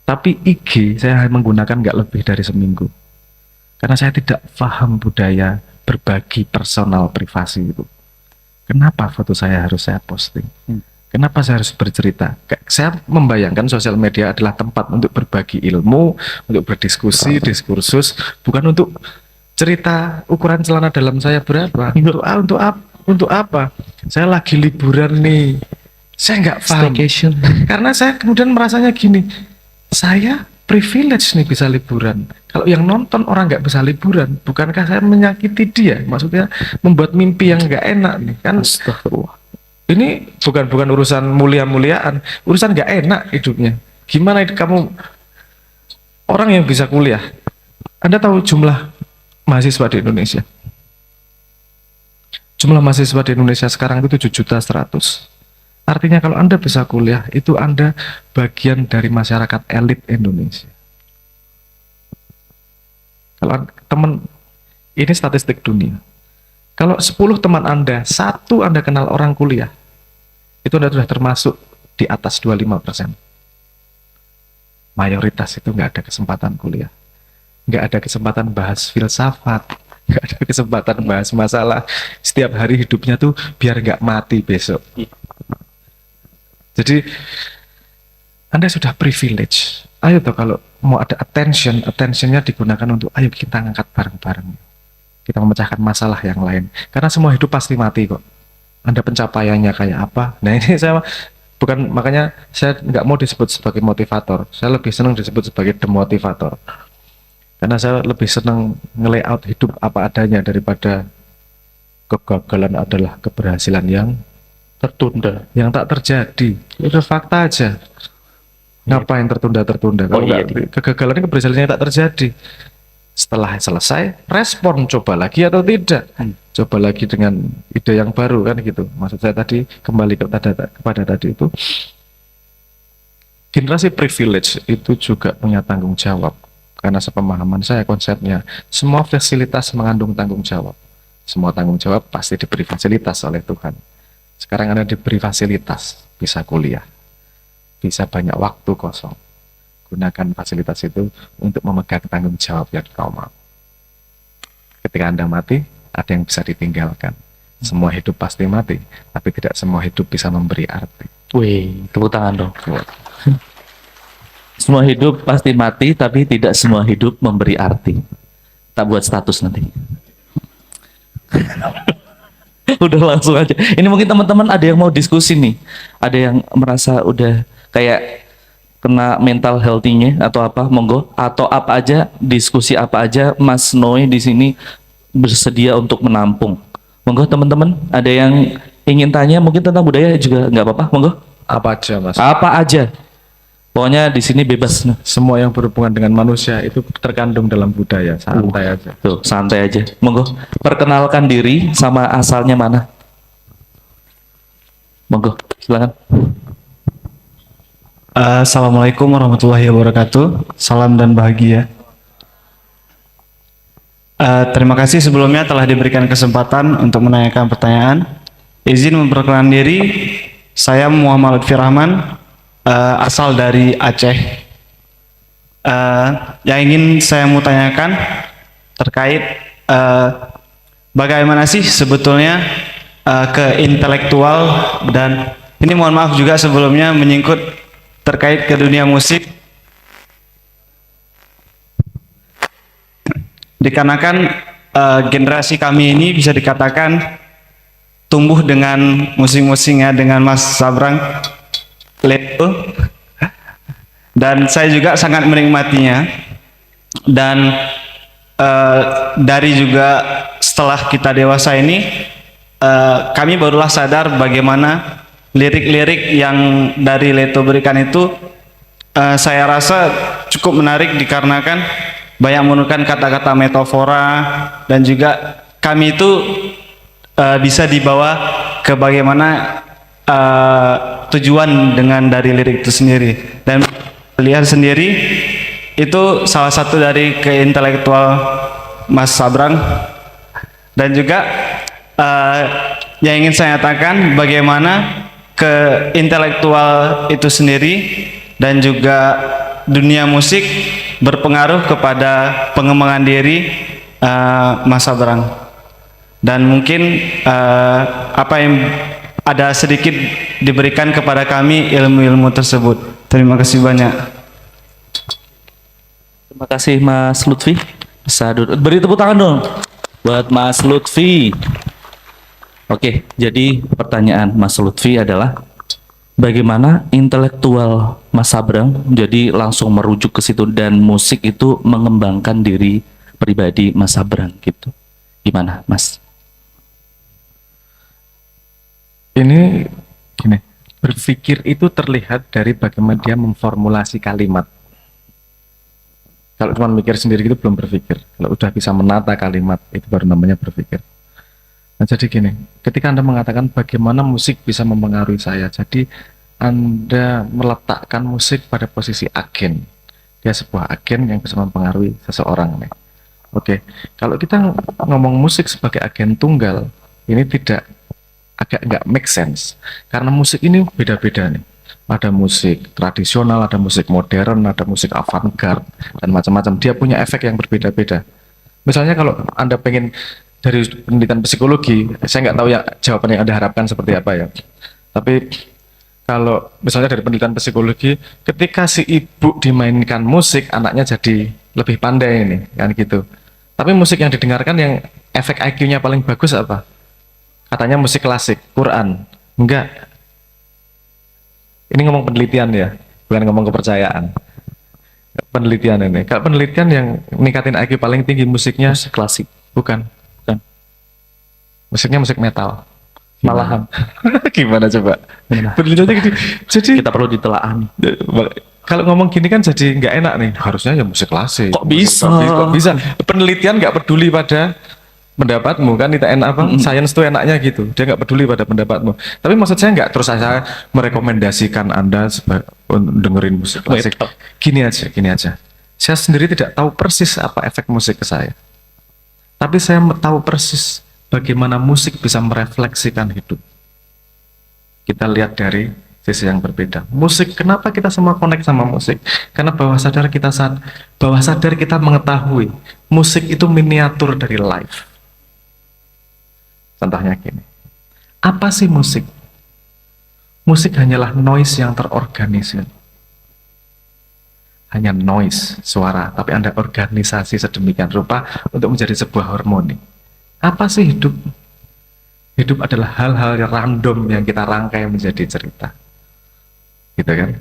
Tapi IG saya menggunakan nggak lebih dari seminggu. Karena saya tidak paham budaya berbagi personal privasi itu. Kenapa foto saya harus saya posting? Kenapa saya harus bercerita? Saya membayangkan sosial media adalah tempat untuk berbagi ilmu, untuk berdiskusi, diskursus, bukan untuk cerita ukuran celana dalam saya berapa. Untuk apa? Saya lagi liburan nih. Saya nggak paham. Staycation. Karena saya kemudian merasanya gini, saya privilege nih bisa liburan. Kalau yang nonton orang nggak bisa liburan, bukankah saya menyakiti dia? Maksudnya membuat mimpi yang nggak enak nih kan? Astagfirullah. Ini bukan urusan mulia-muliaan, urusan nggak enak hidupnya. Gimana kamu orang yang bisa kuliah? Anda tahu jumlah mahasiswa di Indonesia? Jumlah mahasiswa di Indonesia sekarang itu 7.100.000. Artinya kalau Anda bisa kuliah, itu Anda bagian dari masyarakat elit Indonesia. Kalau teman, ini statistik dunia. Kalau 10 teman Anda, 1 Anda kenal orang kuliah, itu Anda sudah termasuk di atas 25%. Mayoritas itu nggak ada kesempatan kuliah. Nggak ada kesempatan bahas filsafat, nggak ada kesempatan bahas masalah. Setiap hari hidupnya tuh biar nggak mati besok. Jadi, Anda sudah privilege. Ayo toh kalau mau ada attentionnya digunakan untuk ayo kita ngangkat bareng-bareng. Kita memecahkan masalah yang lain. Karena semua hidup pasti mati kok. Anda pencapaiannya kayak apa? Nah ini saya makanya saya nggak mau disebut sebagai motivator. Saya lebih senang disebut sebagai demotivator. Karena saya lebih senang nge-layout hidup apa adanya daripada kegagalan adalah keberhasilan yang tertunda, yang tak terjadi. Itu fakta aja. Ngapain tertunda-tertunda? Kalau kegagalan keberhasilannya tak terjadi. Setelah selesai, respon coba lagi atau tidak. Coba lagi dengan ide yang baru kan gitu. Maksud saya tadi kembali kepada tadi itu. Generasi privilege itu juga punya tanggung jawab. Karena sepemahaman saya konsepnya, semua fasilitas mengandung tanggung jawab. Semua tanggung jawab pasti diberi fasilitas oleh Tuhan. Sekarang Anda diberi fasilitas, bisa kuliah, bisa banyak waktu kosong. Gunakan fasilitas itu untuk memegang tanggung jawab yang kau mau. Ketika Anda mati, ada yang bisa ditinggalkan. Semua hidup pasti mati, tapi tidak semua hidup bisa memberi arti. Wih, tepuk tangan dong. Semua hidup pasti mati, tapi tidak semua hidup memberi arti. Tak buat status nanti. Udah langsung aja. Ini mungkin teman-teman ada yang mau diskusi nih. Ada yang merasa udah kayak kena mental healthy-nya atau apa, monggo. Atau apa aja, diskusi apa aja, Mas Noe di sini bersedia untuk menampung. Monggo teman-teman, ada yang ingin tanya mungkin tentang budaya juga nggak apa-apa, monggo. Apa aja, Mas? Apa aja. Pokoknya di sini bebas. Semua yang berhubungan dengan manusia itu terkandung dalam budaya. Santai aja. Tuh, santai aja. Monggo. Perkenalkan diri sama asalnya mana. Monggo, silakan. Assalamualaikum warahmatullahi wabarakatuh. Salam dan bahagia. Terima kasih sebelumnya telah diberikan kesempatan untuk menanyakan pertanyaan. Izin memperkenalkan diri, saya Muhammad Lutfi Rahman, asal dari Aceh. Yang ingin saya mau tanyakan terkait bagaimana sih sebetulnya ke intelektual, dan ini mohon maaf juga sebelumnya menyangkut terkait ke dunia musik, dikarenakan generasi kami ini bisa dikatakan tumbuh dengan musik-musiknya dengan Mas Sabrang Leto, dan saya juga sangat menikmatinya. Dan dari juga setelah kita dewasa ini, kami barulah sadar bagaimana lirik-lirik yang dari Leto berikan itu saya rasa cukup menarik, dikarenakan banyak menggunakan kata-kata metafora, dan juga kami itu bisa dibawa ke bagaimana tujuan dengan dari lirik itu sendiri. Dan lihat sendiri itu salah satu dari keintelektual Mas Sabrang. Dan juga yang ingin saya katakan bagaimana keintelektual itu sendiri dan juga dunia musik berpengaruh kepada pengembangan diri Mas Sabrang. Dan mungkin apa yang ada sedikit diberikan kepada kami ilmu-ilmu tersebut. Terima kasih banyak. Terima kasih Mas Lutfi. Bisa beri tepuk tangan dong buat Mas Lutfi. Oke, jadi pertanyaan Mas Lutfi adalah bagaimana intelektual Mas Sabrang jadi langsung merujuk ke situ, dan musik itu mengembangkan diri pribadi Mas Sabrang gitu. Gimana, Mas? Ini gini, berpikir itu terlihat dari bagaimana dia memformulasi kalimat. Kalau cuma mikir sendiri itu belum berpikir. Kalau udah bisa menata kalimat, itu baru namanya berpikir. Nah, jadi gini, ketika Anda mengatakan bagaimana musik bisa mempengaruhi saya, jadi Anda meletakkan musik pada posisi agen. Dia sebuah agen yang bisa mempengaruhi seseorang nih. Oke, kalau kita ngomong musik sebagai agen tunggal, ini agak nggak make sense. Karena musik ini beda-beda nih. Ada musik tradisional, ada musik modern, ada musik avant-garde, dan macam-macam. Dia punya efek yang berbeda-beda. Misalnya kalau Anda pengen dari penelitian psikologi, saya nggak tahu ya jawaban yang Anda harapkan seperti apa ya. Tapi kalau misalnya dari penelitian psikologi, ketika si ibu dimainkan musik, anaknya jadi lebih pandai nih, kan gitu. Tapi musik yang didengarkan yang efek IQ-nya paling bagus apa? Katanya musik klasik, Quran. Enggak. Ini ngomong penelitian ya, bukan ngomong kepercayaan. Penelitian ini. Kalau penelitian yang ningkatin IQ paling tinggi musiknya Musik klasik. bukan. Bukan. Musiknya musik metal. Gimana? Malahan. Gimana coba? Gimana? Penelitiannya gitu. Jadi Kita perlu ditelaah nih. kalau ngomong gini kan jadi nggak enak nih. Harusnya ya musik klasik. Kok Musik bisa? klasik, kok bisa? Penelitian nggak peduli pada pendapatmu kan, tidak enak apa? Science tuh enaknya gitu. Dia nggak peduli pada pendapatmu. Tapi maksud saya nggak terus saya merekomendasikan Anda dengerin musik klasik. Metal. Gini aja. Saya sendiri tidak tahu persis apa efek musik ke saya. Tapi saya tahu persis bagaimana musik bisa merefleksikan hidup. Kita lihat dari sisi yang berbeda. Musik, kenapa kita semua connect sama musik? Karena bawah sadar kita mengetahui musik itu miniatur dari life. Contohnya gini, apa sih musik? Musik hanyalah noise yang terorganisir. Hanya noise, suara, tapi Anda organisasi sedemikian rupa untuk menjadi sebuah harmoni. Apa sih hidup? Hidup adalah hal-hal yang random yang kita rangkai menjadi cerita. Gitu kan?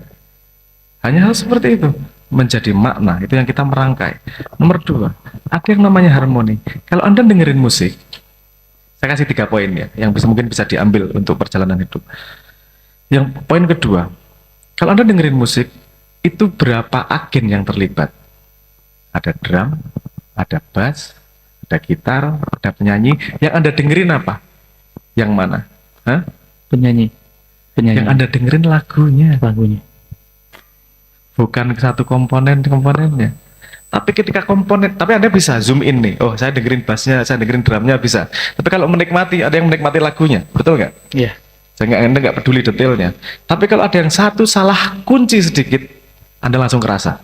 Hanya hal seperti itu menjadi makna, itu yang kita merangkai. Nomor dua, ada yang namanya harmoni. Kalau Anda dengerin musik, saya kasih 3 poin ya, yang mungkin bisa diambil untuk perjalanan hidup. Yang poin kedua, kalau Anda dengerin musik, itu berapa agen yang terlibat? Ada drum, ada bass, ada gitar, ada penyanyi. Yang Anda dengerin apa? Yang mana? Hah? Penyanyi. Yang Anda dengerin lagunya, bukan satu komponennya. Tapi ketika komponen, tapi Anda bisa zoom in nih. Oh, saya dengerin bassnya, saya dengerin drumnya bisa. Tapi kalau menikmati, ada yang menikmati lagunya, betul nggak? Iya. Anda nggak peduli detailnya. Tapi kalau ada yang satu salah kunci sedikit, Anda langsung kerasa.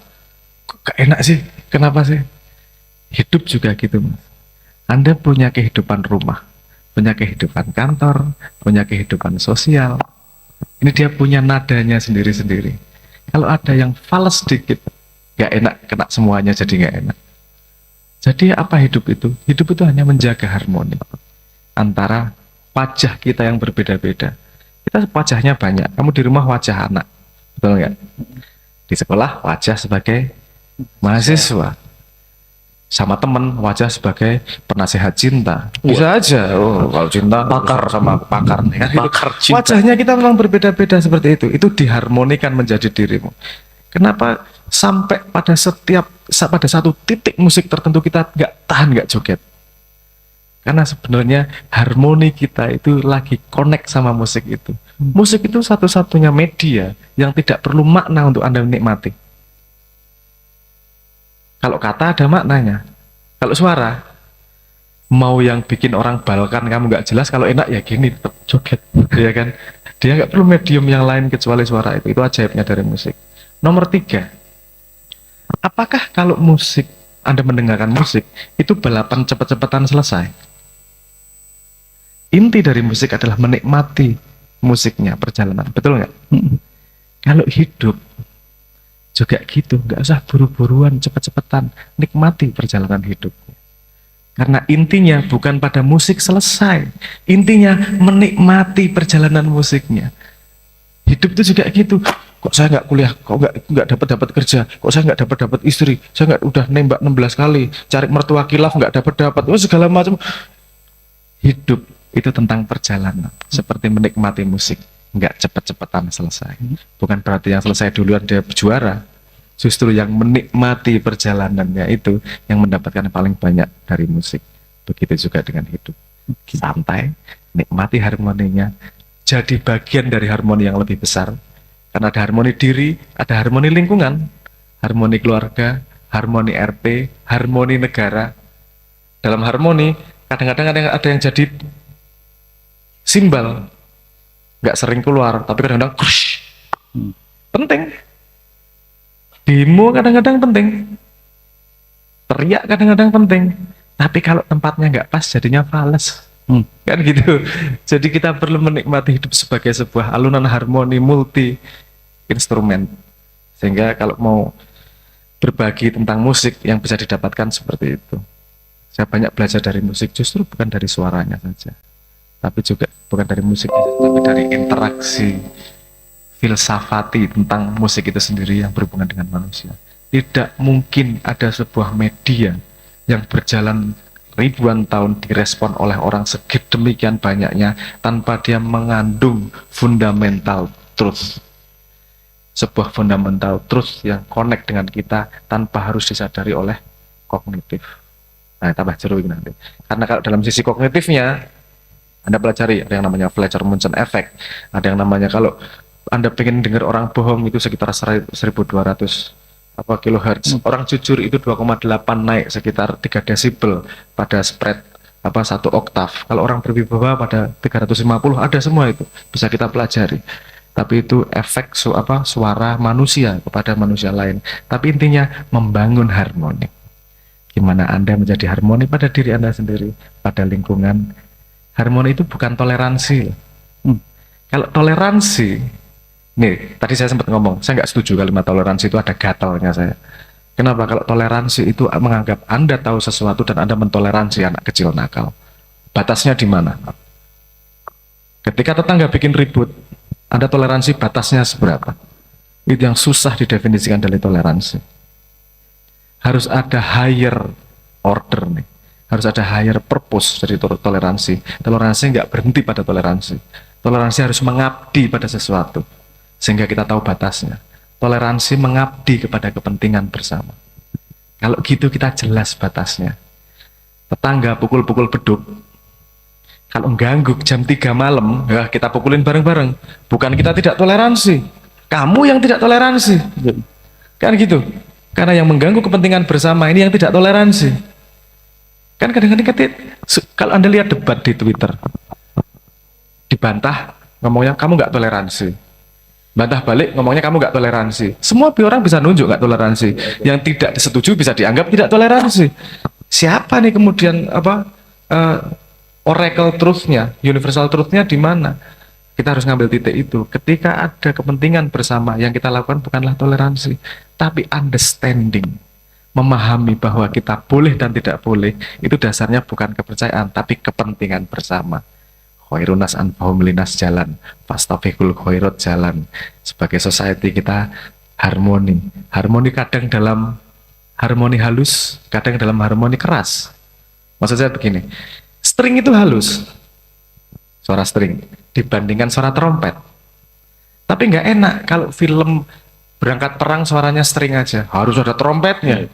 Kok gak enak sih? Kenapa sih? Hidup juga gitu, Mas. Anda punya kehidupan rumah, punya kehidupan kantor, punya kehidupan sosial. Ini dia punya nadanya sendiri-sendiri. Kalau ada yang fals sedikit, gak enak, kena semuanya jadi gak enak. Jadi apa hidup itu? Hidup itu hanya menjaga harmoni antara wajah kita yang berbeda-beda. Kita wajahnya banyak. Kamu di rumah wajah anak, betul nggak? Di sekolah wajah sebagai mahasiswa, sama teman wajah sebagai penasehat cinta. Bisa aja. Oh, kalau cinta pakar sama pakar, ya kan? Pakar cinta. Wajahnya kita memang berbeda-beda seperti itu. Itu diharmonikan menjadi dirimu. Kenapa sampai pada satu titik musik tertentu kita nggak tahan, nggak joget? Karena sebenarnya harmoni kita itu lagi connect sama musik itu. Musik itu satu-satunya media yang tidak perlu makna untuk Anda menikmati. Kalau kata ada maknanya. Kalau suara, mau yang bikin orang balkan kamu nggak jelas, kalau enak ya gini, tetap joget. Ya kan? Dia nggak perlu medium yang lain kecuali suara itu. Itu ajaibnya dari musik. Nomor 3, apakah kalau musik, Anda mendengarkan musik, itu balapan cepet-cepetan selesai? Inti dari musik adalah menikmati musiknya, perjalanan. Betul nggak? Kalau hidup juga gitu, nggak usah buru-buruan, cepet-cepetan. Nikmati perjalanan hidupnya. Karena intinya bukan pada musik selesai. Intinya menikmati perjalanan musiknya. Hidup itu juga gitu. Kok saya nggak kuliah, kok nggak dapat kerja, kok saya nggak dapat istri, saya nggak udah nembak 16 kali, cari mertua kilaf nggak dapat, oh segala macam. Hidup itu tentang perjalanan, seperti menikmati musik, nggak cepet-cepetan selesai. Bukan berarti yang selesai duluan dia juara, justru yang menikmati perjalanannya itu yang mendapatkan paling banyak dari musik. Begitu juga dengan hidup, santai, nikmati harmoninya, jadi bagian dari harmoni yang lebih besar. Karena ada harmoni diri, ada harmoni lingkungan, harmoni keluarga, harmoni RT, harmoni negara. Dalam harmoni, kadang-kadang ada yang jadi simbal, nggak sering keluar, tapi kadang-kadang penting. Demo kadang-kadang penting, teriak kadang-kadang penting, tapi kalau tempatnya nggak pas jadinya fals. Kan gitu. Jadi kita perlu menikmati hidup sebagai sebuah alunan harmoni multi instrumen, sehingga kalau mau berbagi tentang musik yang bisa didapatkan seperti itu. Saya banyak belajar dari musik, justru bukan dari suaranya saja, tapi juga bukan dari musik, tapi dari interaksi filsafati tentang musik itu sendiri yang berhubungan dengan manusia. Tidak mungkin ada sebuah media yang berjalan ribuan tahun direspon oleh orang sedemikian banyaknya tanpa dia mengandung fundamental truth. Sebuah fundamental truth yang connect dengan kita tanpa harus disadari oleh kognitif. Nah, tambah jeruing nanti. Karena kalau dalam sisi kognitifnya, Anda pelajari, ada yang namanya Fletcher-Munson effect, ada yang namanya kalau Anda pengen dengar orang bohong itu sekitar 1200 kilohertz. Orang jujur itu 2,8 naik sekitar 3 desibel pada spread 1 oktav. Kalau orang berwibawa pada 350, ada semua itu. Bisa kita pelajari. Tapi itu efek suara manusia kepada manusia lain. Tapi intinya membangun harmoni. Gimana Anda menjadi harmoni pada diri Anda sendiri, pada lingkungan. Harmoni itu bukan toleransi. Kalau toleransi, nih, tadi saya sempat ngomong, saya nggak setuju kalimat toleransi itu ada gatalnya saya. Kenapa? Kalau toleransi itu menganggap Anda tahu sesuatu dan Anda mentoleransi anak kecil nakal. Batasnya di mana? Ketika tetangga bikin ribut, Anda toleransi batasnya seberapa? Itu yang susah didefinisikan dari toleransi. Harus ada higher order nih. Harus ada higher purpose dari toleransi. Toleransi nggak berhenti pada toleransi. Toleransi harus mengabdi pada sesuatu. Sehingga kita tahu batasnya. Toleransi mengabdi kepada kepentingan bersama. Kalau gitu kita jelas batasnya. Tetangga pukul-pukul beduk. Kalau ganggu jam 3 malam, ya kita pukulin bareng-bareng. Bukan kita tidak toleransi. Kamu yang tidak toleransi. Kan gitu. Karena yang mengganggu kepentingan bersama ini yang tidak toleransi. Kan kadang-kadang kalau Anda lihat debat di Twitter, dibantah ngomongnya kamu nggak toleransi. Bantah balik ngomongnya kamu nggak toleransi. Semua orang bisa nunjuk nggak toleransi. Yang tidak disetujui bisa dianggap tidak toleransi. Siapa nih kemudian oracle truth-nya, universal truth-nya di mana? Kita harus ngambil titik itu. Ketika ada kepentingan bersama, yang kita lakukan bukanlah toleransi, tapi understanding. Memahami bahwa kita boleh dan tidak boleh, itu dasarnya bukan kepercayaan, tapi kepentingan bersama. Khairunas anfahum linas jalan, fastafiqul khairat jalan. Sebagai society kita harmoni. Harmoni kadang dalam harmoni halus, kadang dalam harmoni keras. Maksud saya begini, string itu halus, suara string, dibandingkan suara trompet. Tapi nggak enak kalau film berangkat perang suaranya string aja, harus ada trompetnya.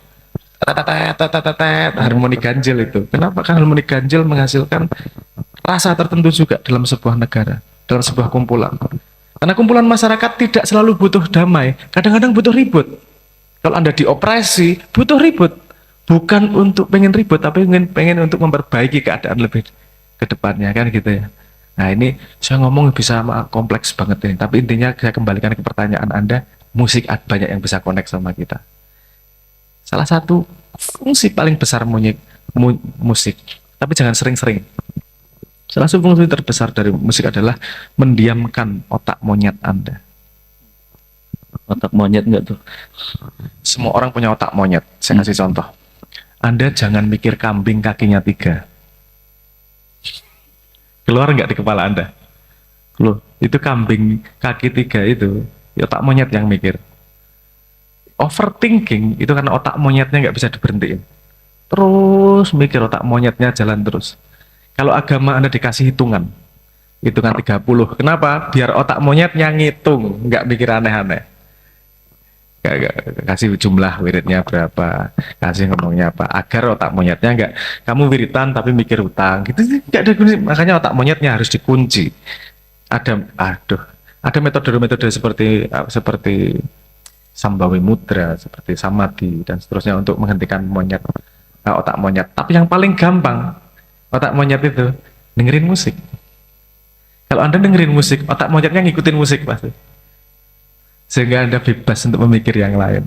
Harmoni ganjil itu. Kenapa? Kan harmoni ganjil menghasilkan rasa tertentu juga dalam sebuah negara, dalam sebuah kumpulan. Karena kumpulan masyarakat tidak selalu butuh damai, kadang-kadang butuh ribut. Kalau Anda diopresi, butuh ribut. Bukan untuk pengen ribut, tapi pengen untuk memperbaiki keadaan lebih ke depannya, kan gitu ya. Nah ini saya ngomong bisa kompleks banget ini, tapi intinya saya kembalikan ke pertanyaan Anda, musik banyak yang bisa connect sama kita. Salah satu fungsi paling besar musik, tapi jangan sering-sering. Salah satu fungsi terbesar dari musik adalah mendiamkan otak monyet Anda. Otak monyet enggak tuh? Semua orang punya otak monyet. Saya kasih contoh. Anda jangan mikir kambing kakinya 3. Keluar nggak di kepala Anda? Loh, itu kambing kaki 3 itu, ya otak monyet yang mikir. Overthinking itu karena otak monyetnya nggak bisa diberhentiin. Terus mikir, otak monyetnya jalan terus. Kalau agama Anda dikasih hitungan 30. Kenapa? Biar otak monyetnya ngitung, nggak mikir aneh-aneh. Kasih jumlah wiridnya berapa, kasih ngomongnya apa, agar otak monyetnya nggak kamu wiritan tapi mikir utang gitu, nggak ada gunanya. Makanya otak monyetnya harus dikunci. Ada metode-metode seperti Sambawi Mudra, seperti Samadhi dan seterusnya untuk menghentikan otak monyet. Tapi yang paling gampang otak monyet itu dengerin musik. Kalau Anda dengerin musik, otak monyetnya ngikutin musik pasti. Sehingga Anda bebas untuk memikir yang lain.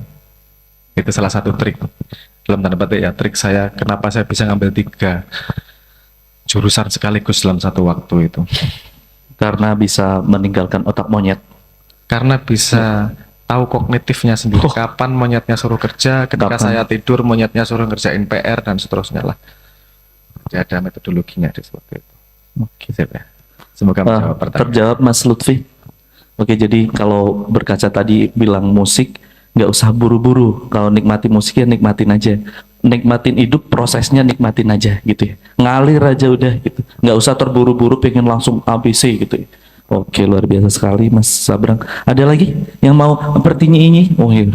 Itu salah satu trik. Dalam tanda petik ya, trik saya kenapa saya bisa ngambil 3 jurusan sekaligus dalam satu waktu itu. Karena bisa meninggalkan otak monyet. Karena bisa tahu kognitifnya sendiri. Kapan monyetnya suruh kerja, ketika saya tidur monyetnya suruh ngerjain PR dan seterusnya lah. Jadi ada metodologinya seperti itu. Oke. Sip ya. Semoga menjawab pertanyaan. Terjawab Mas Lutfi. Oke, jadi kalau berkaca tadi bilang musik, nggak usah buru-buru. Kalau nikmati musik ya nikmatin aja. Nikmatin hidup, prosesnya nikmatin aja gitu ya. Ngalir aja udah gitu. Nggak usah terburu-buru pengen langsung ABC gitu ya. Oke, luar biasa sekali Mas Sabrang. Ada lagi yang mau bertanya ini? Oh iya.